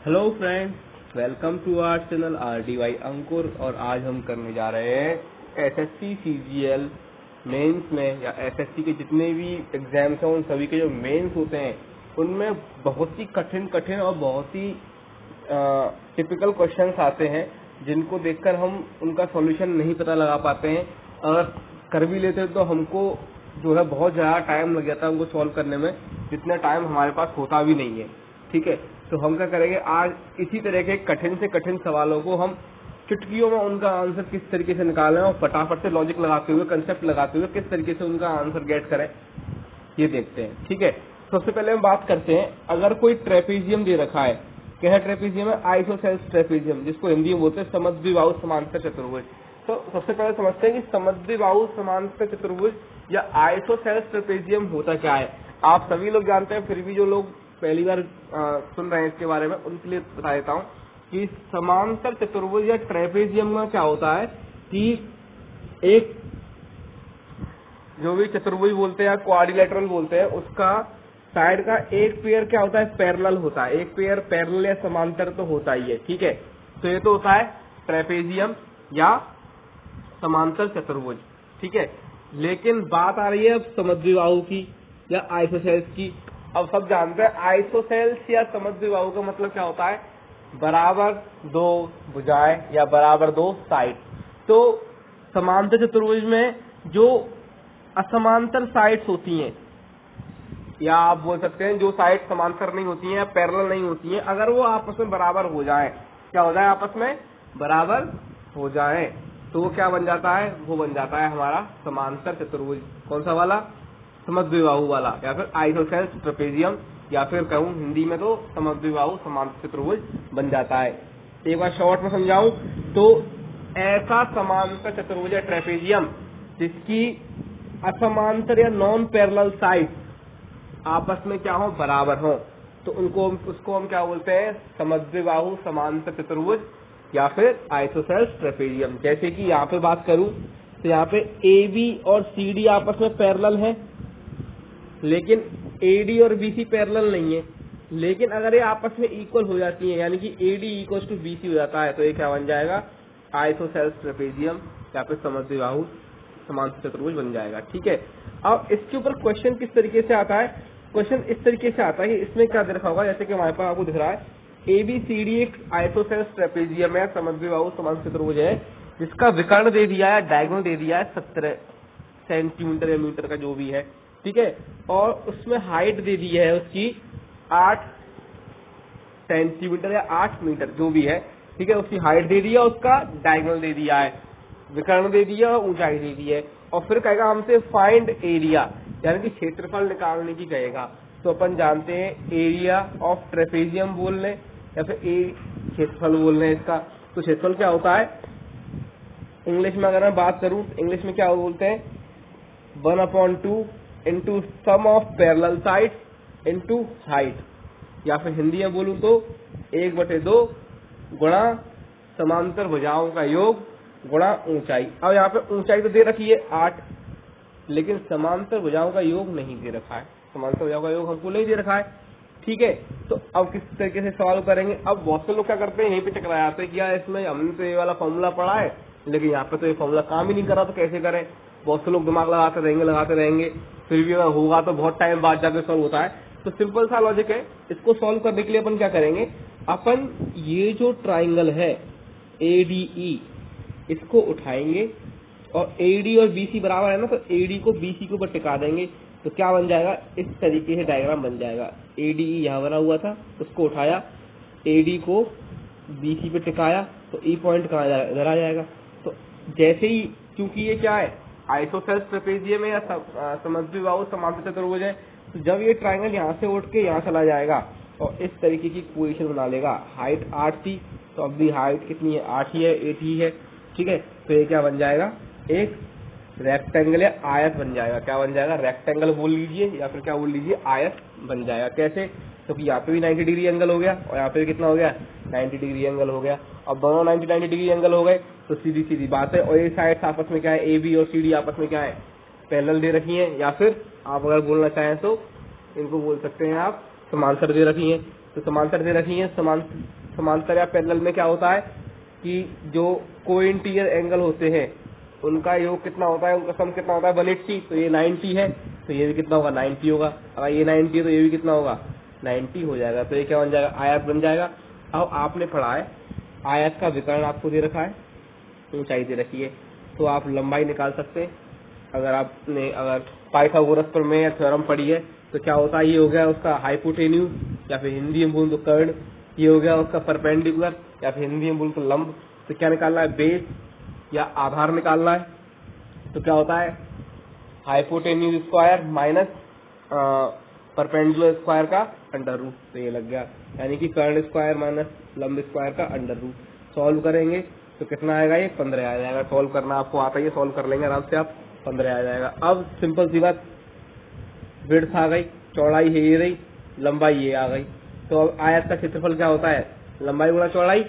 Hello friends, welcome to our channel RDY Ankur. और आज हम करने जा रहे हैं SSC CGL मेंस में या SSC के जितने भी एग्जाम्स हैं उन सभी के जो मेंस होते हैं उनमें बहुत ही कठिन और बहुत ही टिपिकल क्वेश्चंस आते हैं जिनको देखकर हम उनका सॉल्यूशन नहीं पता लगा पाते हैं। अगर कर भी लेते हैं तो हमको जो है बहुत ज़्यादा टाइम लग जाता है उनको सॉल्व करने में, जितना टाइम हमारे पास होता भी नहीं है। ठीक है, तो हम क्या करेंगे, आज इसी तरह के कठिन से कठिन सवालों को हम चुटकियों में उनका आंसर किस तरीके से निकालें और फटाफट से लॉजिक लगाते हुए, कंसेप्ट लगाते हुए किस तरीके से उनका आंसर गेट करें, ये देखते हैं। ठीक है, सबसे पहले हम बात करते हैं, अगर कोई ट्रेपेजियम दे रखा है, क्या है ट्रेपेजियम है? आइसोसेल्स ट्रेपेजियम, जिसको हिंदी में बोलते हैं समद्विबाहु समांतर चतुर्भुज। तो सबसे पहले समझते हैं कि समद्विबाहु समांतर चतुर्भुज या आइसोसेल्स ट्रेपेजियम होता क्या है। आप सभी लोग जानते हैं, फिर भी जो लोग पहली बार सुन रहे हैं इसके बारे में उनके लिए बता देता हूँ कि समांतर चतुर्भुज या ट्रेपेजियम में क्या होता है कि एक जो भी चतुर्भुज बोलते हैं या क्वाड्रिलेटरल बोलते हैं, उसका साइड का एक पेयर क्या होता है? पैरेलल होता है। एक पेयर पैरेलल या समांतर तो होता ही है। ठीक है, तो ये तो होता है ट्रेपेजियम या समांतर चतुर्भुज। ठीक है, लेकिन बात आ रही है अब समद्विबाहु की या आइसोसेल्स की। अब सब जानते हैं आइसोसेल्स या समद्विबाहु का मतलब क्या होता है? बराबर दो भुजाएं या बराबर दो साइड। तो समांतर चतुर्भुज में जो असमांतर साइड्स होती हैं, या आप बोल सकते हैं जो साइड समांतर नहीं होती हैं, पैरेलल नहीं होती हैं, अगर वो आपस में बराबर हो जाए, क्या हो जाए? आपस में बराबर हो जाए, तो वो क्या बन जाता है? वो बन जाता है हमारा समांतर चतुर्भुज। कौन सा वाला? समद्विबाहु वाला, या फिर आइसोसेल्स ट्रेपेजियम, या फिर कहूँ हिंदी में तो समद्विबाहु समांतर चतुर्भुज बन जाता है। एक बार शॉर्ट में समझाऊं तो ऐसा समांतर चतुर्भुज या ट्रेपेजियम जिसकी असमांतर या नॉन पैरेलल साइड आपस में क्या हो? बराबर हो, तो उसको हम क्या बोलते हैं? समद्विबाहु समांतर चतुर्भुज या फिर आइसोसेल्स ट्रेपेजियम। जैसे कि यहाँ पे बात करूं तो यहाँ पे AB और CD आपस में पैरेलल है, लेकिन AD और BC पैरेलल नहीं है। लेकिन अगर ये आपस में इक्वल हो जाती है, यानी कि AD इक्वल टू BC हो जाता है, तो ये क्या बन जाएगा? आइसोसेल्स ट्रेपेजियम या फिर समद्विबाहु समांतर चतुर्भुज बन जाएगा। ठीक है, अब इसके ऊपर क्वेश्चन किस तरीके से आता है? क्वेश्चन इस तरीके से आता है कि इसमें क्या देखा होगा, जैसे कि हमारे पास आपको दिख रहा है ABCD एक आइसोसेल्स ट्रेपेजियम है, समद्विबाहु समांतर चतुर्भुज है, जिसका विकर्ण दे दिया है, डायगोनल दे दिया है 17 सेंटीमीटर या मीटर का जो भी है। ठीक है, और उसमें हाइट दे दी है उसकी 8 सेंटीमीटर या 8 मीटर जो भी है। ठीक है, उसकी हाइट दे दी है, उसका डायगोनल दे दिया है, विकर्ण दे दिया और ऊंचाई दे दी है, और फिर कहेगा हमसे फाइंड एरिया, यानी कि क्षेत्रफल निकालने की कहेगा। तो अपन जानते हैं एरिया ऑफ ट्रेपेजियम बोल लें या फिर क्षेत्रफल बोल रहे हैं इसका। तो क्षेत्रफल क्या होता है इंग्लिश में? अगर मैं बात करूं इंग्लिश में क्या बोलते हैं? 1/2 into sum of parallel side into height, या फिर हिंदी में बोलूं तो 1/2 गुणा समांतर भुजाओं का योग गुणा ऊंचाई। अब यहाँ पे ऊंचाई तो दे रखी है 8, लेकिन समांतर भुजाओं का योग नहीं दे रखा है। समांतर भुजाओं का योग हमको नहीं दे रखा है। ठीक है, तो अब किस तरीके से सवाल करेंगे? अब बहुत से लोग क्या करते हैं, यहीं पे टकरा जाते हैं कि यार इसमें हमने तो ये वाला फॉर्मूला पढ़ा है, लेकिन यहाँ पे तो ये फॉर्मूला काम ही नहीं कर रहा, तो कैसे करें? बहुत से लोग दिमाग लगाते रहेंगे, फिर भी अगर होगा तो बहुत टाइम बाद जाके सॉल्व होता है। तो सिंपल सा लॉजिक है, इसको सॉल्व करने के लिए अपन क्या करेंगे? अपन ये जो ट्राइंगल है ADE, इसको उठाएंगे और AD और BC बराबर है ना, तो AD को BC के ऊपर टिका देंगे, तो क्या बन जाएगा? इस तरीके से डायग्राम बन जाएगा। ADE यहाँ बना हुआ था, उसको उठाया, AD को BC पे टिकाया, तो E पॉइंट कहाँ जाएगा? इधर आ जाएगा। तो जैसे ही, क्योंकि ये क्या है आइसोसेल्स ट्रेपेजियम है या समद्विबाहु समांतर चतुर्भुज है, तो जब ये ट्राइंगल यहाँ से उठ के यहाँ चला जाएगा और इस तरीके की पोजीशन बना लेगा। हाइट 8 थी, तो अब भी हाइट कितनी है? 8 ही है, 8 ही है। ठीक है, तो ये क्या बन जाएगा? एक रेक्टेंगल या आयत बन जाएगा। क्या बन जाएगा? रेक्टेंगल बोल लीजिए या फिर क्या बोल लीजिए, आयत बन जाएगा। कैसे? क्योंकि यहाँ पे भी 90 डिग्री एंगल हो गया और यहाँ पे कितना हो गया? 90 डिग्री एंगल हो गया। अब दोनों 90 डिग्री एंगल हो गए, तो सीधी सीधी बात है। और ये साइड आपस में क्या है? AB और CD आपस में क्या है? पैरेलल दे रखी है, या फिर आप अगर बोलना चाहें तो इनको बोल सकते हैं आप समांतर दे रखी है। तो समांतर दे रखी है। समांतर या पैरेलल में क्या होता है कि जो कोइंटीरियर एंगल होते हैं उनका योग कितना होता है, उनका सम कितना होता है 180। तो ये 90 है तो ये भी कितना होगा 90 होगा। अगर ये 90 है तो ये भी कितना होगा 90 हो जाएगा। तो ये क्या बन जाएगा, आयत बन जाएगा। अब आपने पढ़ा है आयत का विकर्ण आपको दे रखा है, ऊंचाई दे रखी है, तो आप लंबाई निकाल सकते हैं। अगर पाइथागोरस प्रमेय या थ्योरम पढ़ी है तो क्या होता है, ये हो गया उसका हाइपोटेन्यूज या फिर हिंदी में बोल तो कर्ण, ये हो गया उसका परपेंडिकुलर या फिर हिंदी में बोल तो लंब। तो क्या निकालना है, बेस या आधार निकालना है। तो क्या होता है hypotenuse square minus perpendicular square का अंडर रूट। तो ये लग गया, यानी कि कर्ण स्क्वायर माइनस लंब स्क्वायर का अंडर रूट। सॉल्व करेंगे तो कितना आएगा, ये 15 आ जाएगा। सॉल्व करना आपको आता है, सॉल्व कर लेंगे आराम से आप, 15 आ जाएगा। अब सिंपल सी बात, विड्थ आ गई, चौड़ाई है ये रही, लंबाई ये आ गई। तो अब आयत का क्षेत्रफल क्या होता है, लंबाई गुणा चौड़ाई।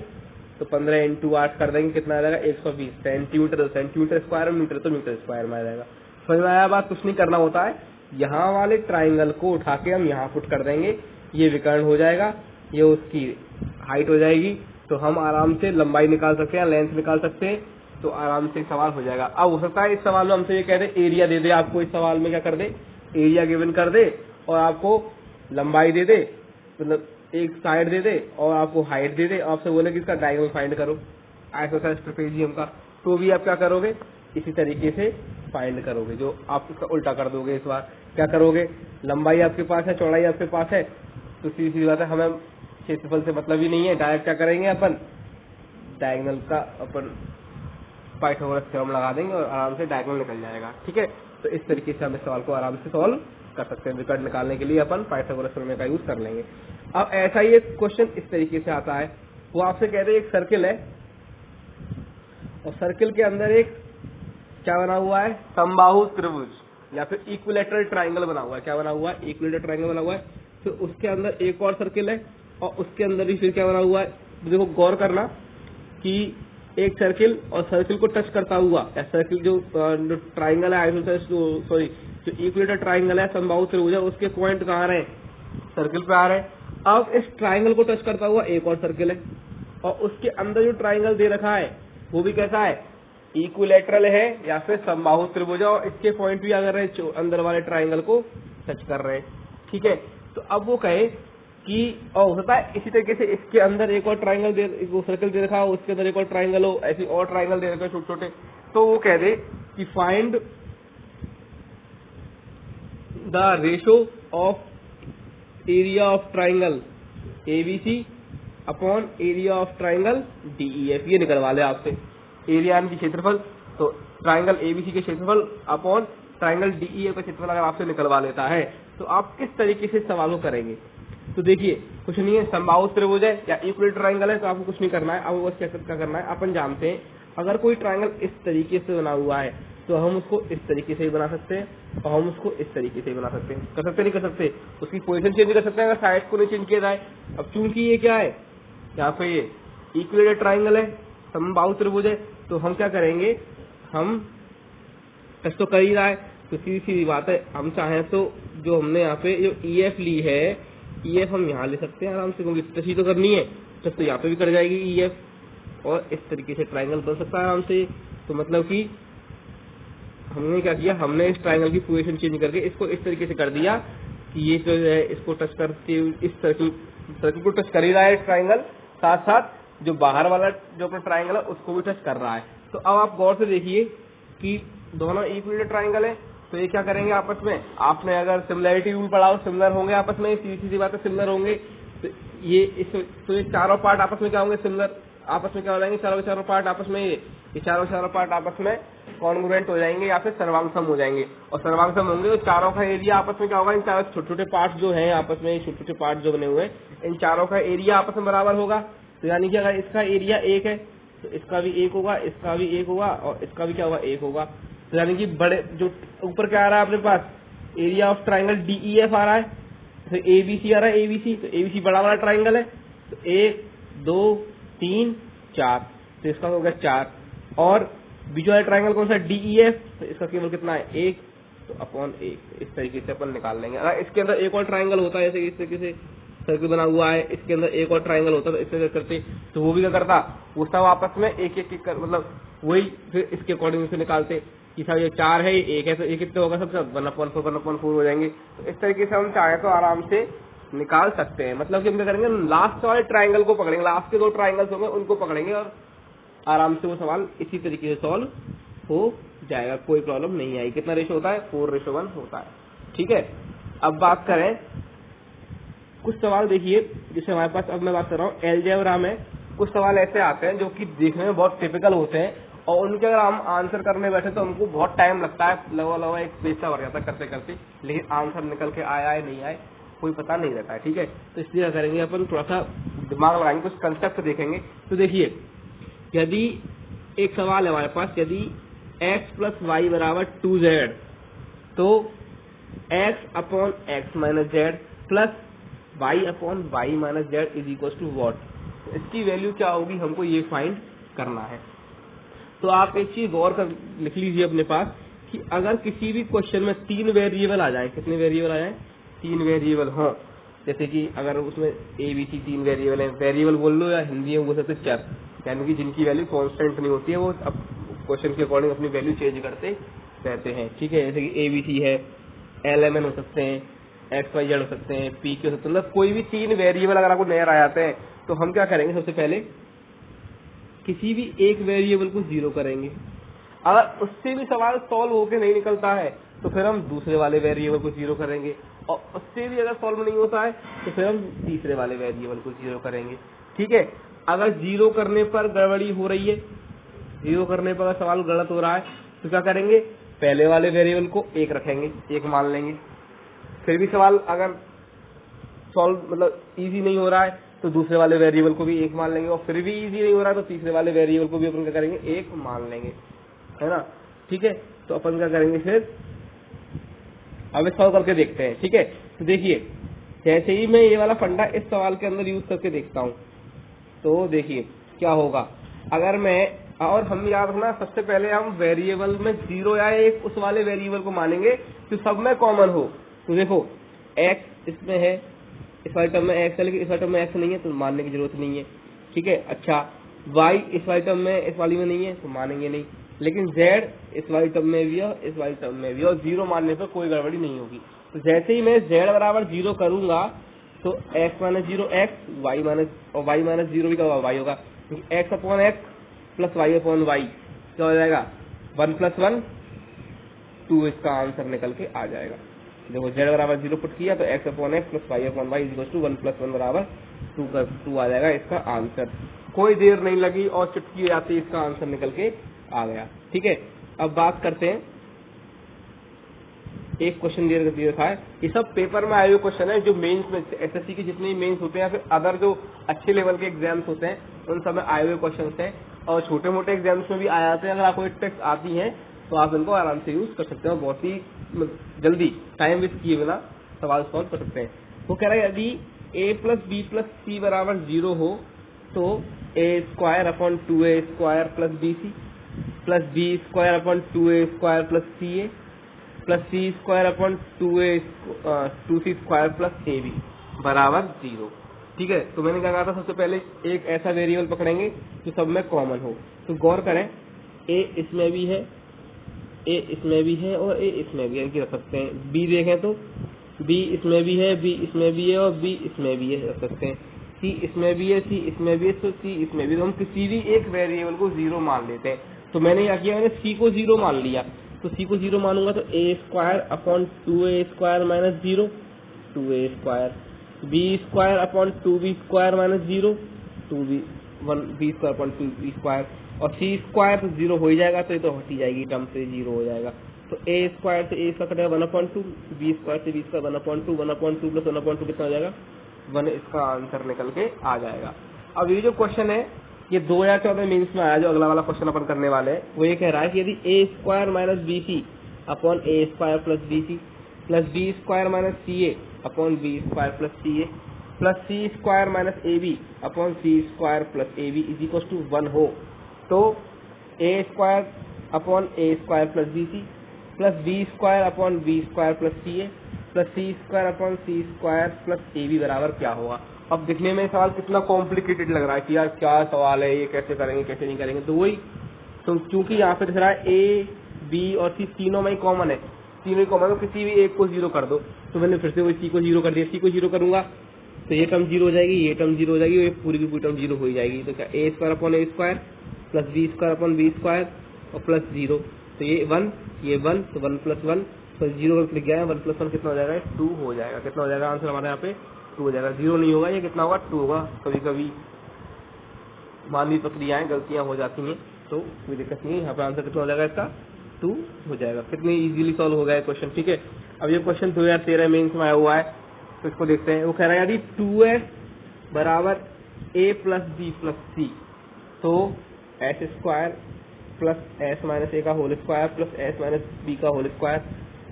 तो 15 × 8 कर देंगे, कितना आ जाएगा 120 सेंटीमीटर। सेंटीमीटर स्क्वायर में मीटर तो मीटर स्क्वायर में आ जाएगा। समझ में आया बात, कुछ नहीं करना होता है। यहाँ वाले ट्राइंगल को उठा के हम यहाँ पुट कर देंगे, ये विकर्ण हो जाएगा, ये उसकी हाइट हो जाएगी। तो हम आराम से लंबाई निकाल सकते हैं, लेंथ निकाल सकते हैं। तो आराम से सवाल हो जाएगा। अब हो सकता है इस सवाल में हमसे ये कह दे एरिया दे दे, आपको इस सवाल में क्या कर दे, एरिया गिवन कर दे और आपको लंबाई दे दे, मतलब एक साइड दे दे और आपको हाइट दे दे, आपसे बोले कि इसका डायगोनल फाइंड करो आइसोसेलेस ट्रेपेजियम का। तो भी आप क्या करोगे, इसी तरीके से फाइंड करोगे, जो आप इसका उल्टा कर दोगे। इस बार क्या करोगे, लंबाई आपके पास है, चौड़ाई आपके पास है, तो सीधी बात है, हमें क्षेत्रफल से मतलब ही नहीं है। डायरेक्ट क्या करेंगे, अपन डायगोनल का अपन पाइथागोरस थ्योरम लगा देंगे और आराम से डायगोनल निकल जाएगा। ठीक है, तो इस तरीके से हम इस सवाल को आराम से सॉल्व कर सकते हैं। विकर्ण निकालने के लिए अपन पाइथागोरस प्रमेय का यूज कर लेंगे। अब ऐसा ही एक क्वेश्चन इस तरीके से आता है, वो आपसे कहते हैं एक सर्किल है और सर्किल के अंदर एक क्या बना हुआ है, समबाहु त्रिभुज या फिर इक्विलैटरल ट्राइंगल बना हुआ है। क्या बना हुआ है, इक्विलैटरल ट्राइंगल बना हुआ है। फिर उसके अंदर एक और सर्किल है और उसके अंदर भी फिर क्या बना हुआ है। देखो गौर करना कि एक सर्किल और सर्किल को टच करता हुआ या सर्किल जो ट्राइंगल है आइसोसेलेस, सॉरी जो इक्विलैटरल ट्राइंगल है समबाहु त्रिभुज है, उसके पॉइंट कहाँ रहे, सर्किल पे आ रहे हैं। अब इस ट्राइंगल को टच करता हुआ एक और सर्किल है और उसके अंदर जो ट्राइंगल दे रखा है वो भी कैसा है, इक्विलैटरल है या फिर समबाहु त्रिभुज, और इसके पॉइंट भी अगर अंदर वाले ट्राइंगल को टच कर रहे हैं। ठीक है, तो अब वो कहे कि और होता है इसी तरीके से इसके अंदर एक और ट्राइंगल दे, वो सर्कल दे रखा हो, उसके अंदर एक और ट्राइंगल हो, ऐसी और ट्राइंगल दे रखे छोटे छोटे। तो वो कह दे कि find the ratio of area of triangle ABC upon area of triangle DEF। ये निकलवा ले आपसे, एरिया की क्षेत्रफल, तो ट्राइंगल ABC के क्षेत्रफल अपॉन ट्राइंगल DEF का क्षेत्रफल अगर आपसे निकलवा लेता है तो आप किस तरीके से सवाल को करेंगे। तो देखिए कुछ नहीं है, समबाहु त्रिभुज है या इक्विलैटरल ट्राइंगल है, तो आपको कुछ नहीं करना है। अब बस क्या करना है, अपन जानते हैं अगर कोई ट्राइंगल इस तरीके से बना हुआ है तो हम उसको इस तरीके से ही बना सकते हैं और हम उसको इस तरीके से ही बना सकते हैं। कर सकते नहीं कर सकते, उसकी पोजीशन चेंज कर सकते हैं अगर साइड को नहीं चेंज किया जाए। अब चूंकि ये क्या है, यहाँ पे ये इक्विलैटरल ट्राइंगल है, समबाहु त्रिभुज है, तो हम क्या करेंगे, हम टच तो कर ही रहा है, तो सीधी सीधी बात है, हम चाहें तो जो हमने यहाँ पे जो EF ली है, EF हम यहाँ ले सकते हैं आराम से, क्योंकि टच ही तो करनी है, टच तो यहाँ पे भी कर जाएगी EF और इस तरीके से ट्राइंगल बन सकता है आराम से। तो मतलब कि हमने क्या किया, हमने इस ट्राइंगल की पोजीशन चेंज करके इसको इस तरीके से कर दिया कि ये जो है इसको टच करके इस सर्किल को टच कर ही रहा है ट्राइंगल, साथ साथ जो बाहर वाला जो अपना ट्राइंगल है उसको भी टच कर रहा है। तो अब आप गौर से देखिए कि दोनों इक्विलैटरल ट्राइंगल है, तो ये क्या करेंगे आपस में, आपने अगर सिमिलैरिटी रूल पढ़ा हो, सिमिलर होंगे आपस में, सीधी सीधी बात है सिमिलर होंगे। तो ये चारों पार्ट आपस में क्या होंगे, सिमिलर आपस में क्या हो जाएंगे, चारों चारों पार्ट आपस में, ये चारों चारों पार्ट आपस में कॉन्ग्रुएंट हो जाएंगे या फिर सर्वांगसम हो जाएंगे। और सर्वांगसम होंगे तो चारों का एरिया आपस में क्या होगा, इन चारों छोटे छोटे पार्ट जो है आपस में, छोटे छोटे पार्ट जो बने हुए हैं, इन चारों का एरिया आपस में बराबर होगा। तो यानी कि अगर इसका एरिया 1 है तो इसका भी 1 होगा, इसका भी 1 होगा और इसका भी क्या होगा, 1 होगा। तो यानी कि बड़े जो ऊपर क्या आ रहा है अपने पास, एरिया ऑफ ट्राइंगल DEF आ रहा है, तो ABC आ रहा है, ABC, तो ABC बड़ा वाला ट्राइंगल है, तो 1 2 3 4, तो इसका हो गया 4। और बीच वाला ट्राइंगल कौन सा, DEF, तो इसका केवल कितना है 1, तो अपॉन 1। इस तरीके से अपन निकाल लेंगे। अगर इसके अंदर एक और ट्राइंगल होता है जैसे इस तरीके से, सर्कल बना हुआ है, इसके अंदर एक और ट्राइंगल होता तो इससे करते, तो वो भी क्या करता, वो सब आपस में एक एक कर, मतलब वही फिर इसके अकॉर्डिंग से निकालते कि साहब ये 4 है, ये 1 है, तो ये कितने होगा, सब 1/4 हो जाएंगे। तो इस तरीके से हम चाहे तो आराम से निकाल सकते हैं। मतलब कि हम क्या करेंगे, लास्ट वाले ट्राइंगल को पकड़ेंगे, लास्ट के 2 ट्राइंगल्स होंगे उनको पकड़ेंगे और आराम से वो सवाल इसी तरीके से सॉल्व हो जाएगा, कोई प्रॉब्लम नहीं आएगी। कितना रेशो होता है, 4:1 होता है। ठीक है, अब बात करें कुछ सवाल, देखिए जैसे हमारे पास, अब मैं बात कर रहा हूँ अलजेब्रा में कुछ सवाल ऐसे आते हैं जो कि देखने में बहुत टिपिकल होते हैं और उनके अगर हम आंसर करने बैठे तो हमको बहुत टाइम लगता है, लगभग एक पेज सा भर जाता है करते करते, लेकिन आंसर निकल के आया है नहीं आए कोई पता नहीं रहता है। ठीक है, तो इसलिए क्या करेंगे, अपन थोड़ा सा दिमाग लगाएंगे, कुछ कंसेप्ट देखेंगे। तो देखिए, यदि एक सवाल है हमारे पास, यदि x + y = 2z, तो x/x - z plus y/y - z is what, इसकी वैल्यू क्या होगी, हमको ये फाइंड करना है। तो आप एक चीज गौर कर लिख लीजिए अपने पास कि अगर किसी भी क्वेश्चन में 3 वेरिएबल आ जाए, कितने वेरिएबल आ जाए, 3 वेरिएबल हों, जैसे कि अगर उसमें ABC 3 वेरिएबल है, वेरिएबल बोल लो या हिंदी में बोल सकते चर, यानी कि जिनकी वैल्यू कांस्टेंट नहीं होती है, वो अब क्वेश्चन के अकॉर्डिंग अपनी वैल्यू चेंज करते रहते हैं। ठीक है, जैसे कि ABC है, LMN हो सकते हैं, XYZ हो सकते हैं, PQ हो सकते हैं, मतलब कोई भी 3 वेरिएबल अगर आपको नजर आ जाते हैं तो हम क्या करेंगे, सबसे पहले किसी भी एक वेरिएबल को 0 करेंगे। अगर उससे भी सवाल सॉल्व होके नहीं निकलता है तो फिर हम दूसरे वाले वेरिएबल को 0 करेंगे, और उससे भी अगर सॉल्व नहीं होता है तो फिर हम तीसरे वाले वेरिएबल को 0 करेंगे। ठीक है, अगर 0 करने पर गड़बड़ी हो रही है, 0 करने पर अगर सवाल गलत हो रहा है तो क्या करेंगे, पहले वाले वेरिएबल को 1 रखेंगे, 1 मान लेंगे। फिर भी सवाल अगर सॉल्व मतलब इजी नहीं हो रहा है तो दूसरे वाले वेरिएबल को भी 1 मान लेंगे, और फिर भी इजी नहीं हो रहा है तो तीसरे वाले वेरिएबल को भी अपन क्या करेंगे, 1 मान लेंगे, है ना। ठीक है, तो अपन क्या करेंगे फिर, अब सॉल्व करके देखते हैं। ठीक है, तो देखिए जैसे ही मैं ये वाला फंडा इस सवाल के अंदर यूज करके देखता हूँ, तो देखिए क्या होगा, अगर मैं, और हम याद रखना सबसे पहले हम वेरिएबल में 0 या 1 उस वाले वेरिएबल को मानेंगे जो सब में कॉमन हो। तो देखो x इसमें है, इस वाले टर्म में x है, लेकिन इस वाले टर्म में x नहीं है तो मानने की जरूरत नहीं है। ठीक है, अच्छा y इस वाले टर्म में, इस वाली में नहीं है तो मानेंगे नहीं, लेकिन z इस वाली टर्म में भी है, इस वाली टर्म में भी, और 0 मानने पर कोई गड़बड़ी नहीं होगी। तो जैसे ही मैं z = 0 करूंगा तो x - 0 x, y - 0 भी क्या होगा, y होगा, क्योंकि x/x प्लस y/y क्या हो जाएगा, 1 + 1 2, इसका आंसर निकल के आ जाएगा। देखो z = 0 पुट किया तो x/x प्लस y/y = 1 + 1 = 2 आ जाएगा इसका आंसर। कोई देर नहीं लगी और चुटकी आती इसका आंसर निकल के आ गया। ठीक है, अब बात करते हैं, एक क्वेश्चन दिया था, ये सब पेपर में आए हुए क्वेश्चन है जो मेंस में, एसएससी के जितने मेंस होते हैं या फिर अदर जो अच्छे लेवल के एग्जाम्स होते हैं उन सब में आए हुए क्वेश्चन हैं, और छोटे मोटे एग्जाम्स में भी आ जाते हैं। अगर आपको ट्रिक्स आती हैं तो आप इनको आराम से यूज कर सकते हो, बहुत ही जल्दी टाइम वेस्ट किए बिना सवाल सॉल्व कर सकते हैं। वो कह रहा है यदि a + b + c = 0 हो तो a² / 2a² + bc plus b² / 2a² + ca plus c² / 2c² + ab बराबर 0। ठीक है, तो मैंने क्या कहा था, सबसे पहले एक ऐसा वेरिएबल पकड़ेंगे जो सब में कॉमन हो। तो गौर करें, a इसमें भी है, a इसमें भी है और a इसमें भी है, रख सकते हैं। b देखें तो b इसमें भी है, b इसमें भी है और b इसमें भी है, रख सकते हैं। c इसमें भी है, c इसमें भी है, तो c इसमें भी, तो हम किसी भी एक वेरिएबल को 0 मान लेते हैं। तो मैंने क्या किया, मैंने c को 0 मान लिया, तो c को 0 मानूंगा तो a² / 2a² - 0 2a², b² / 2b² - 0 2b, 1b² / 2b², और c² तो 0 हो ही जाएगा, तो ये तो हट ही जाएगी, टर्म से 0 हो जाएगा। तो a² से a² कटेगा 1/2, b² से b² 1/2, 1/2 + 1/2 कितना हो जाएगा, 1, इसका आंसर निकल के आ जाएगा। अब ये जो क्वेश्चन है ये 2014 मेंस में आया, जो अगला वाला क्वेश्चन अपन करने वाले हैं, वो ये कह रहा है कि यदि a² - bc / a² + bc plus b² - ca / b² + ca plus c² - ab c² + ab = 1 हो, तो a² / a² + bc plus b² / b² + ca plus C square upon C square plus A B बराबर क्या होगा। अब दिखने में सवाल कितना कॉम्प्लिकेटेड लग रहा है कि यार क्या सवाल है ये, कैसे करेंगे कैसे नहीं करेंगे। तो वही, तो चूंकि यहाँ पे दिख रहा है ए बी और सी तीनों में ही कॉमन है, तीनों ही कॉमन है, तो किसी भी एक को जीरो कर दो। तो मैंने फिर से वही सी को जीरो कर दिया, सी को जीरो करूंगा तो ये टर्म जीरो हो जाएगी, ये टर्म जीरो हो जाएगी, ये पूरी की पूरी टर्म जीरो हो जाएगी। तो क्या A square upon A square plus B square upon B square और प्लस जीरो, तो ये वन, ये वन, तो वन प्लस वन, तो जीरो लिख गया है, वन प्लस वन कितना हो जाएगा, 2 हो जाएगा। कितना हो जाएगा आंसर हमारे यहाँ पे 2 हो जाएगा, जीरो नहीं होगा, ये कितना होगा 2 होगा। कभी कभी मानवीय प्रक्रियाएं गलतियां हो जाती हैं तो कोई दिक्कत नहीं है। यहाँ पे आंसर कितना हो जाएगा इसका 2 हो जाएगा। कितनी इजीली सॉल्व हो गया क्वेश्चन, ठीक है। अब ये क्वेश्चन 2013 मेंस में आया हुआ है, तो इसको देखते हैं। वो कह रहा है यदि 2s बराबर a plus B plus C, तो S square plus S minus A का whole square plus S minus B का whole square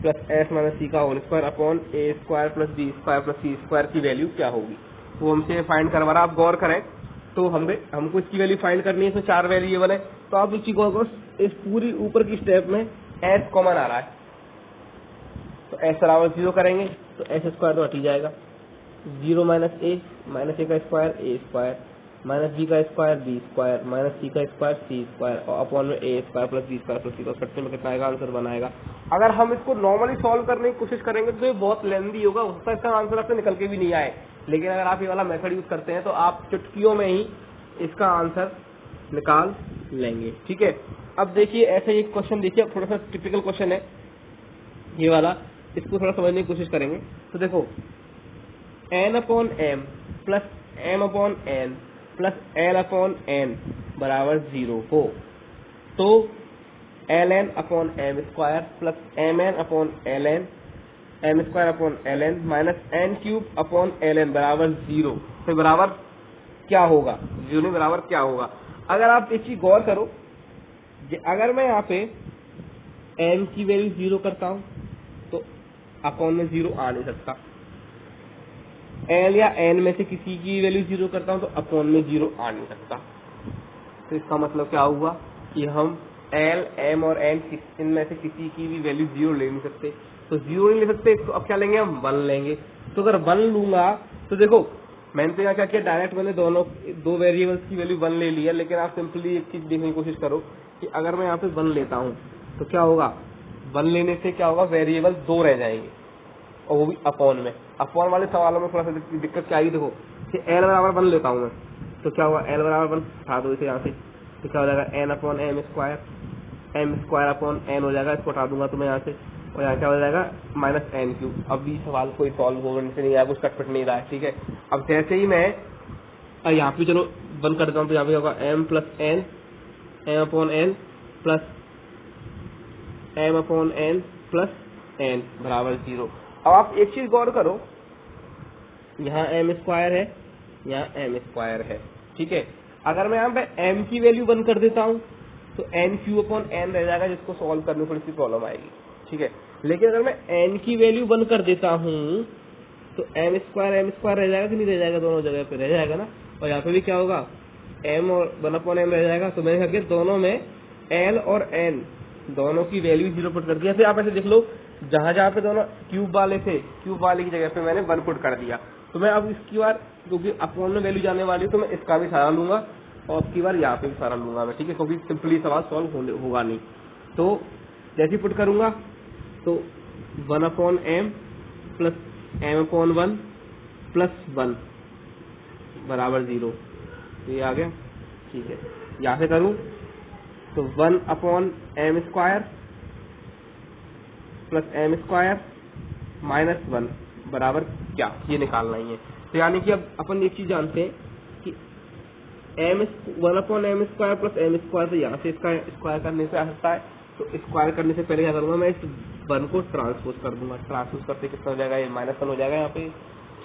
plus S minus C का whole square upon A square plus B square plus C square की value क्या होगी। वो हमसे find करवा रहा है। आप गौर करें तो हमको इसकी वैल्यू फाइंड करनी है। इसमें 4 वेरिएबल है, तो आप इसकी गौर करो, इस पूरी ऊपर की स्टेप में एस कॉमन आ रहा है, तो एस बराबर 0 करेंगे तो एस स्क्वायर तो हट ही जाएगा, 0 माइनस ए का square A square minus B का square B square minus C का स्क्वायर सी स्क्वायर और अपॉन में A square plus B square plus C का कटने में कितना आएगा, आंसर बनाएगा। अगर हम इसको नॉर्मली सॉल्व करने की कोशिश करेंगे तो ये बहुत लेंदी होगा, हो सकता है इसका आंसर आपसे निकल के भी नहीं आए। लेकिन अगर आप ये वाला मेथड यूज करते हैं तो आप चुटकियों में ही इसका आंसर निकाल लेंगे, ठीक है। अब देखिए ऐसे एक क्वेश्चन देखिए, थोड़ा सा टिपिकल क्वेश्चन है ये वाला, इसको थोड़ा समझने की कोशिश करेंगे। तो देखो n upon M plus m upon n plus l upon n बराबर 0 हो, तो ln upon M square plus mn upon ln m square upon ln minus n cube upon ln बराबर 0, तो बराबर क्या होगा, 0 नहीं बराबर क्या होगा। अगर आप एक चीज गौर करो, अगर मैं यहाँ पे m की वैल्यू 0 करता हूँ तो अपॉन में 0 आ नहीं सकता, l या n में से किसी की वैल्यू 0 करता हूँ तो अपॉन में 0 आ नहीं सकता। तो इसका मतलब क्या हुआ कि हम l, m और n इनमें से किसी की भी वैल्यू 0 ले नहीं सकते। तो 0 नहीं ले सकते तो अब क्या लेंगे, हम 1 लेंगे। तो अगर 1 लूंगा तो देखो मैंने तो यहाँ क्या किया, डायरेक्ट मैंने दो वेरिएबल्स की वैल्यू 1 ले लिया। लेकिन आप सिंपली एक चीज देखने की कोशिश करो कि अगर मैं यहाँ पे 1 लेता हूँ तो क्या होगा, 1 लेने से क्या होगा, वेरिएबल 2 रह जाएंगे और वो भी अपॉन में। अपॉन वाले सवालों में थोड़ा सा दिक्कत क्या आएगी, देखो कि एल बराबर 1 लेता हूँ मैं तो क्या होगा, एल बराबर 1 हटा दो इसे यहाँ से, तो क्या हो जाएगा N upon M square upon N हो जाएगा, इसको हटा दूंगा तो मैं यहाँ से, और यहाँ क्या हो जाएगा माइनस एन क्यूब। अब भी सवाल कोई सॉल्व होने से नहीं आया, कुछ कटपट नहीं रहा है, ठीक है। अब जैसे ही मैं यहाँ पे चलो 1 कर देता हूँ तो यहाँ पे होगा M plus N, M upon N plus M upon N plus N बराबर 0। अब आप एक चीज गौर करो, यहाँ एम स्क्वायर है, यहाँ एम स्क्वायर है, ठीक है। अगर मैं यहाँ पे एम की वैल्यू 1 कर देता हूँ तो एन क्यू अपॉन एन रह जाएगा, जिसको सॉल्व करने में थोड़ी सी प्रॉब्लम आएगी, ठीक है। लेकिन अगर मैं एन की वैल्यू 1 कर देता हूँ तो एम स्क्वायर रह जाएगा कि नहीं रह जाएगा, दोनों जगह पे रह जाएगा ना। और यहाँ पे भी क्या होगा, एम और 1 अपॉन एम रह जाएगा। तो मैंने कहा दोनों में एल और एन दोनों की वैल्यू 0 पुट कर दिया। फिर आप ऐसे देख लो, जहां जहां पे दोनों क्यूब वाले थे, क्यूब वाले की जगह पे मैंने 1 पुट कर दिया। तो मैं अब इसकी बार, क्योंकि अपॉन में वैल्यू जाने वाली है तो मैं इसका भी सारा लूंगा और अब की बार यहाँ पे भी सारा लूंगा मैं, ठीक है, क्योंकि सिंपली सवाल सॉल्व होगा नहीं। तो जैसे पुट करूंगा तो 1 upon M plus M upon 1 plus 1 बराबर 0, तो ये आ गया, ठीक है। यहाँ से करूं तो 1 upon M square plus M square minus 1 बराबर क्या, ये निकालना ही है। तो यानी कि अब अपन एक चीज जानते हैं कि 1 upon M square plus M square, तो यहाँ से इसका स्क्वायर करने से आ सकता है। तो स्क्वायर करने से पहले क्या करूंगा, मैं इस 1 को ट्रांसपोज कर दूंगा। ट्रांसपोज करते कितना हो जाएगा, ये -1 हो जाएगा यहाँ पे,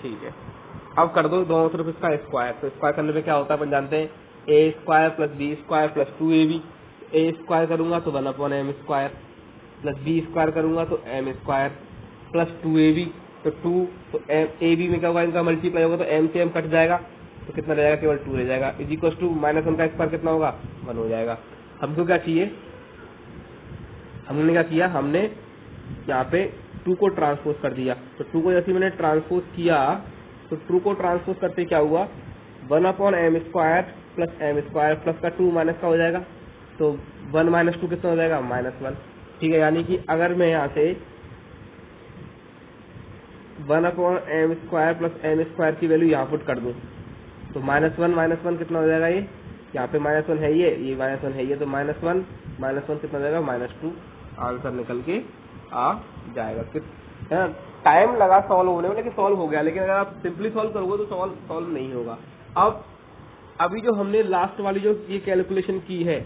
ठीक है। अब कर दो दोनों तरफ इसका स्क्वायर। तो स्क्वायर करने पे क्या होता है अपन जानते हैं, A square plus B square plus 2ab। A square करूंगा तो 1 upon M square plus B square करूंगा तो एम स्क्वायर प्लस 2ab। तो 2 तो ए बी में क्या होगा, इनका मल्टीप्लाई होगा तो एम से एम कट जाएगा, तो कितना रहेगा, केवल 2 रह जाएगा। इज इक्वल टू -1 का स्क्वायर कितना होगा, 1 हो जाएगा। हमको क्या चाहिए, हमने क्या किया, हमने यहाँ पे 2 को ट्रांसपोज कर दिया। तो 2 को जैसे मैंने ट्रांसपोज किया तो 2 को ट्रांसपोज करते क्या हुआ, 1/m² प्लस m² प्लस का 2 माइनस का हो जाएगा। तो 1 - 2 कितना हो जाएगा, -1। ठीक है, यानी कि अगर मैं यहाँ से 1/m² प्लस m² की वैल्यू यहाँ पुट कर दूँ तो -1 कितना हो जाएगा, ये यहाँ पे -1 है, ये -1 है, ये तो -1 कितना हो जाएगा, -2। आंसर निकल के आ जाएगा। टाइम लगा सॉल्व होने में, लेकिन सॉल्व हो गया। लेकिन अगर आप सिंपली सॉल्व करोगे तो सॉल्व नहीं होगा। अब अभी जो हमने लास्ट वाली जो ये कैलकुलेशन की है,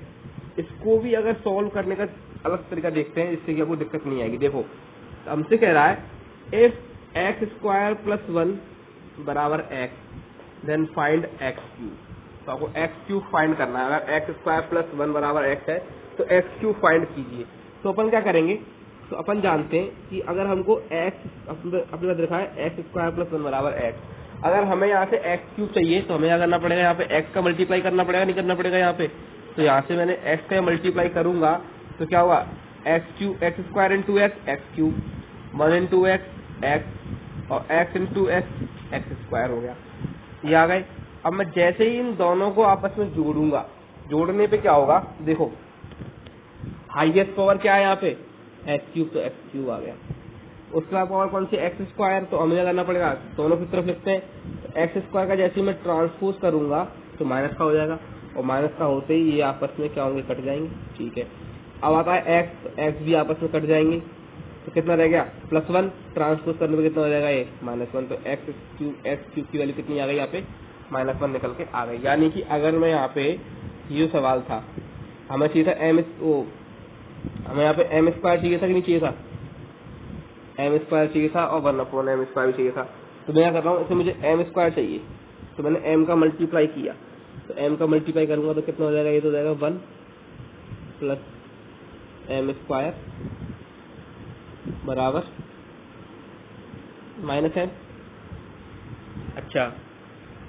इसको भी अगर सॉल्व करने का अलग तरीका देखते हैं जिससे कि आपको दिक्कत नहीं आएगी। देखो हमसे कह रहा है इफ x² + 1 बराबर x देन फाइंड x3। तो आपको x3 फाइंड करना है। अगर x² + 1 बराबर x है तो x3 फाइंड कीजिए। तो अपन क्या करेंगे, तो अपन जानते हैं कि अगर हमको x अपने पास लिखा है x² + 1 बराबर x, अगर हमें यहाँ से x3 चाहिए तो हमें क्या करना पड़ेगा, यहाँ पे x का मल्टीप्लाई करना पड़ेगा, नहीं करना पड़ेगा यहाँ पे। तो यहाँ से मैंने x का मल्टीप्लाई करूंगा तो क्या हुआ, x² × x x3, 1 × x और x × x² हो गया, ये आ गए। अब मैं जैसे ही इन दोनों को आपस में जोड़ूंगा, जोड़ने पे क्या होगा, देखो हाईएस्ट पावर क्या है यहाँ पे, x3, तो x3 आ गया। उसका पावर कौन सी, x², तो हमें करना पड़ेगा, दोनों की तरफ लिखते हैं। तो x² का जैसे ही मैं ट्रांसपोज करूंगा तो माइनस का हो जाएगा, और माइनस का होते ही ये आपस में क्या होंगे, कट जाएंगे। ठीक है, अब आता है x, तो x भी आपस में कट जाएंगे। तो कितना रह गया, +1, ट्रांसपोज करने में कितना हो जाएगा, ये -1। तो x³ की वैल्यू कितनी आ गई, यहाँ पे -1 निकल के आ गई। यानी कि अगर मैं यहाँ पे ये सवाल था, हमें चाहिए था हमें यहाँ पे m² चाहिए था कि नहीं चाहिए था, m² चाहिए था और 1/m² भी चाहिए था। तो मैं क्या कर रहा हूँ, इसे मुझे m² चाहिए तो मैंने m का मल्टीप्लाई किया। तो m का मल्टीप्लाई करूंगा तो कितना हो जाएगा, ये तो हो जाएगा 1 + m² बराबर -m। अच्छा,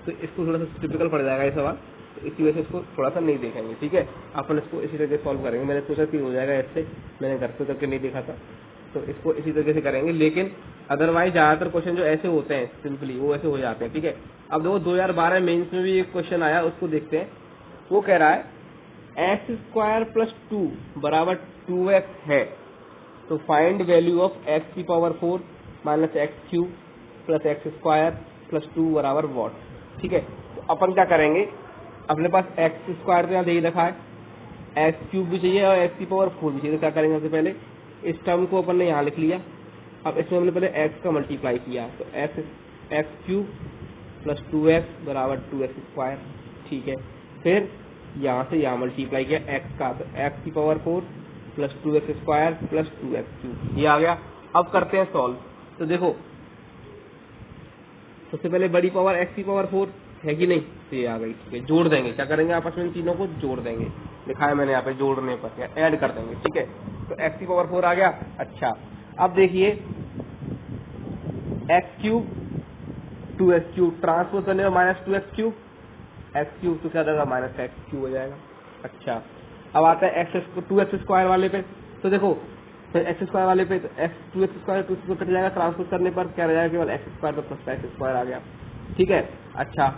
तो इसको थोड़ा सा टिपिकल पड़ जाएगा ये सवाल, तो इसी वजह से इसको थोड़ा सा नहीं देखेंगे। ठीक है, अपन इसको इसी तरीके से सॉल्व करेंगे। मैंने सोचा कि हो जाएगा ऐसे, मैंने घर पे करके नहीं देखा था, तो इसको इसी तरीके से करेंगे। लेकिन अदरवाइज ज्यादातर क्वेश्चन जो ऐसे होते हैं सिंपली वो ऐसे हो जाते हैं। ठीक है, अब देखो 2012 मेंस में भी एक क्वेश्चन आया, उसको देखते हैं। वो कह रहा है x² + 2 बराबर 2x है, तो find value of x⁴ - x³ + x² + 2 बराबर वॉट। ठीक है, तो अपन क्या करेंगे, अपने पास x² तो यहाँ दे ही रखा है, x³ भी चाहिए और x⁴ भी चाहिए। तो क्या करेंगे, सबसे पहले इस टर्म को अपन ने यहाँ लिख लिया। अब इसमें हमने पहले x का मल्टीप्लाई किया, तो x³ + 2x बराबर 2x²। ठीक है, फिर यहाँ से यहाँ मल्टीप्लाई किया x का, तो x⁴ + 2x² + 2x³, ये आ गया। अब करते हैं सॉल्व। तो देखो सबसे पहले बड़ी पावर x⁴ है कि नहीं, तो ये आ गई। ठीक है, जोड़ देंगे, क्या करेंगे, आपस में इन तीनों को जोड़ देंगे, लिखा है मैंने यहाँ पे जोड़ने पर, या ऐड कर देंगे। ठीक है, तो x⁴ आ गया। अच्छा, अब देखिए x³ 2x³ ट्रांसपोज करने में -2x³ x³ तो क्या जाएगा, -x³ हो जाएगा। अच्छा, अब आता है 2x² वाले पे। तो देखो x² वाले पे, तो 2x² कट जाएगा, ट्रांसपोज करने पर क्या रह जाएगा, केवल x² तो प्लस x² आ गया। ठीक है, अच्छा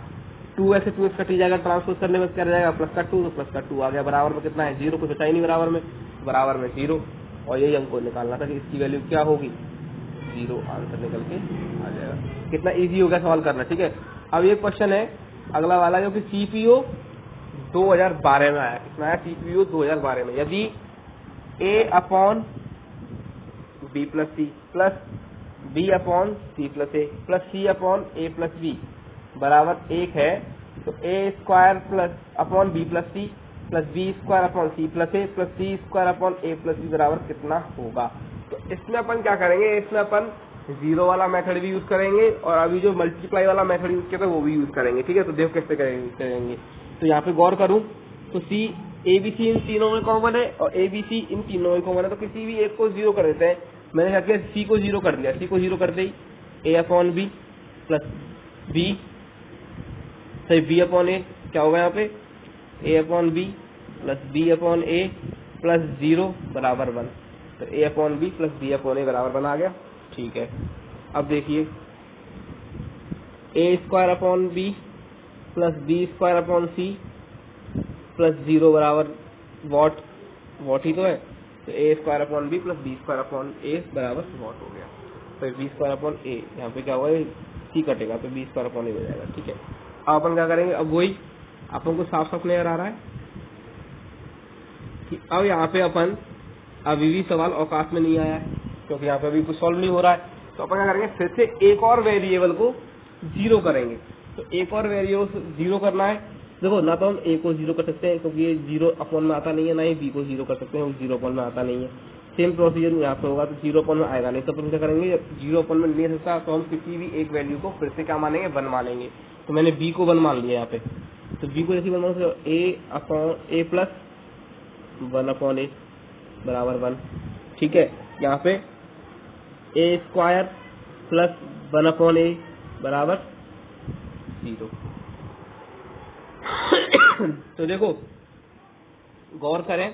2x से 2x कट जाएगा, ट्रांसपोज करने में क्या रह जाएगा, +2, तो +2 आ गया। बराबर में कितना है, 0, कुछ बचा ही नहीं बराबर में, 0। और यही हमको निकालना था कि इसकी वैल्यू क्या होगी, 0। आंसर निकल के आ जाएगा। कितना इजी हो गया सवाल करना। ठीक है, अब ये क्वेश्चन है अगला वाला, जो कि CPO 2012 में आया। कितना आया, CPO 2012 में। यदि A/B + C plus B/C + A plus C/A + B बराबर 1 है, तो A² + B + C plus B² / C + A plus C² / A + B बराबर कितना होगा। तो इसमें अपन क्या करेंगे, इसमें अपन 0 वाला मेथड भी यूज करेंगे और अभी जो मल्टीप्लाई वाला मेथड यूज किया था वो भी यूज करेंगे। ठीक है, तो देखो कैसे करेंगे। तो यहाँ पे गौर करूँ तो ABC इन तीनों में कॉमन है और ABC इन तीनों में कॉमन है, तो किसी भी एक को 0 कर देते हैं। मैंने क्या किया, C को 0 कर दिया। C को 0 कर दी, A/B प्लस B, सही B/A क्या होगा यहाँ पे, A/B प्लस B/A प्लस 0 बराबर 1। तो A/B प्लस B/A बराबर 1 आ गया। ठीक है, अब देखिए A square upon B plus B square upon C plus 0 बराबर वॉट, वॉट ही तो है, तो A square upon B plus B square upon A बराबर वॉट हो गया। तो बी स्क्वायर अपॉन ए, यहाँ पे क्या होगा, सी कटेगा तो बी स्क्वायर अपॉन ए हो जाएगा। ठीक है, अब अपन क्या करेंगे, अब वही अपन को साफ साफ नजर आ रहा है कि अब यहाँ पे अपन अभी भी सवाल औकात में नहीं आया है क्योंकि यहाँ पे अभी कुछ सॉल्व नहीं हो रहा है, तो अपन क्या करेंगे, फिर से एक और वेरिएबल को जीरो करेंगे। तो एक और वेरिएबल जीरो करना है, देखो ना तो हम ए को जीरो कर सकते हैं क्योंकि ये जीरो अपॉन में आता नहीं है, ना ही बी को जीरो कर सकते हैं, वो जीरो अपॉन में आता नहीं है। सेम प्रोसीजर यहाँ पे होगा, तो जीरो अपॉन में आएगा नहीं, तो अपन क्या करेंगे, जीरो अपॉन में नहीं सकता तो हम किसी भी एक वैल्यू को फिर से क्या मानेंगे, वन मानेंगे। तो मैंने बी को वन मान लिया यहाँ पे, तो बी को जैसे वन मान ए upon A plus one upon A बराबर वन। ठीक है, यहाँ पे ए square plus one upon A बराबर 0। तो देखो गौर करें,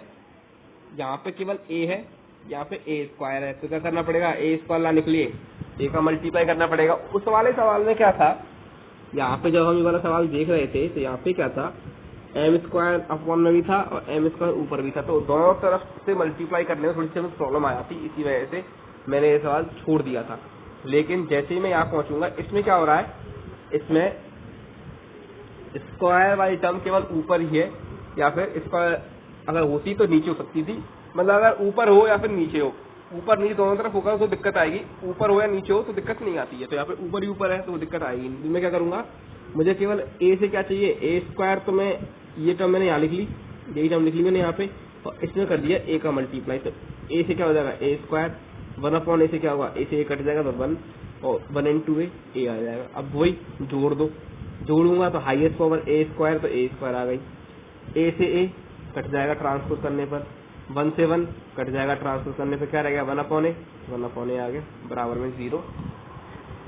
यहाँ पे केवल a है, यहाँ पे a स्क्वायर है, तो क्या करना पड़ेगा, a स्क्वायर लाने के लिए a का मल्टीप्लाई करना पड़ेगा। उस वाले सवाल में क्या था, यहाँ पे जब हम ये वाला सवाल देख रहे थे तो यहाँ पे क्या था, m स्क्वायर अपॉन में भी था और m स्क्वायर ऊपर भी था, तो दोनों तरफ से मल्टीप्लाई करने में थोड़ी सी हमें प्रॉब्लम आ जाती, इसी वजह से मैंने ये सवाल छोड़ दिया था। लेकिन जैसे ही मैं यहाँ पहुंचूंगा, इसमें क्या हो रहा है, इसमें स्क्वायर वाली टर्म केवल ऊपर ही है, या फिर स्क्वायर अगर होती तो नीचे हो सकती थी, मतलब अगर ऊपर हो या फिर नीचे हो, ऊपर नीचे दोनों तरफ होगा तो दिक्कत आएगी, ऊपर हो या नीचे हो तो दिक्कत नहीं आती है। तो यहाँ पे ऊपर ही ऊपर है तो दिक्कत आएगी। मैं क्या करूंगा, मुझे केवल ए से क्या चाहिए, ए स्क्वायर, तो मैं ये टर्म मैंने यहाँ लिख ली, यही टर्म लिख ली मैंने यहाँ पे, और इसमें कर दिया ए का मल्टीप्लाई। तो ए से क्या हो जाएगा, ए स्क्वायर, वन अपॉन ए से क्या होगा, ए से ए कट जाएगा तो वन, और वन इंटू ए आ जाएगा। अब वही जोड़ दो, जोड़ूंगा तो हाईएस्ट पावर ए स्क्वायर, तो ए स्क्वायर आ गई, ए से ए कट जाएगा ट्रांसपोज करने पर, वन से वन कट जाएगा ट्रांसपोज करने पर, क्या रहेगा, वन अपॉन ए आ गया, बराबर में 0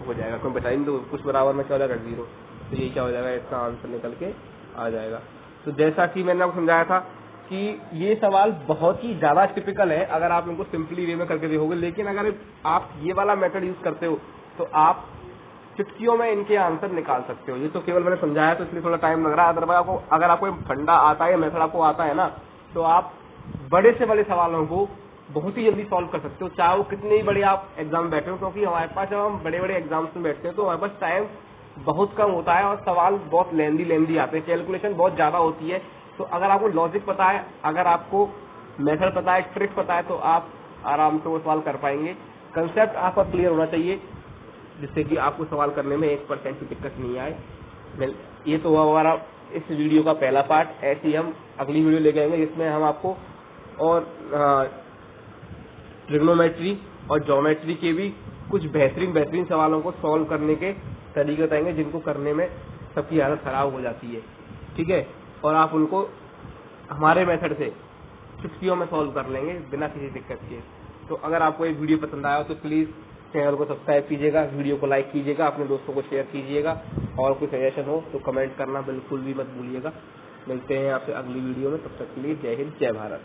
हो जाएगा। कोई बता नहीं, तो कुछ बराबर में क्या हो जाएगा, 0, तो ये क्या हो जाएगा, इसका आंसर निकल के आ जाएगा। तो जैसा कि मैंने आपको समझाया था कि ये सवाल बहुत ही ज्यादा टिपिकल है अगर आप इनको सिंपली वे में करके देखोगे, लेकिन अगर आप ये वाला मेथड यूज करते हो तो आप चुटकियों में इनके आंसर निकाल सकते हो। ये तो केवल मैंने समझाया तो इसलिए थोड़ा टाइम लग रहा है, अदरवाइज आपको अगर आपको फंडा आता है, मेथड आपको आता है ना, तो आप बड़े से बड़े सवालों को बहुत ही जल्दी सॉल्व कर सकते हो, चाहे वो कितने ही बड़े आप एग्जाम बैठे हो। क्योंकि हमारे पास जब हम बड़े बड़े एग्जाम्स में बैठते हैं तो हमारे पास टाइम बहुत कम होता है और सवाल बहुत लेंदी आते हैं, कैलकुलेशन बहुत ज्यादा होती है। तो अगर आपको लॉजिक पता है, अगर आपको मेथड पता है, ट्रिक पता है, तो आप आराम से वो सवाल कर पाएंगे। कंसेप्ट आपका क्लियर होना चाहिए जिससे कि आपको सवाल करने में 1% की दिक्कत नहीं आए। ये तो हुआ हमारा इस वीडियो का पहला पार्ट। ऐसे ही हम अगली वीडियो लेके आएंगे जिसमें हम आपको और ट्रिग्नोमेट्री और ज्योमेट्री के भी कुछ बेहतरीन सवालों को सॉल्व करने के तरीके बताएंगे जिनको करने में सबकी हालत खराब हो जाती है। ठीक है, और आप उनको हमारे मेथड से चुटकियों में सॉल्व कर लेंगे बिना किसी दिक्कत के। तो अगर आपको ये वीडियो पसंद आया हो तो प्लीज चैनल को सब्सक्राइब कीजिएगा, वीडियो को लाइक कीजिएगा, अपने दोस्तों को शेयर कीजिएगा, और कोई सजेशन हो तो कमेंट करना बिल्कुल भी मत भूलिएगा। मिलते हैं आपसे अगली वीडियो में, तब तक के लिए जय हिंद, जय भारत।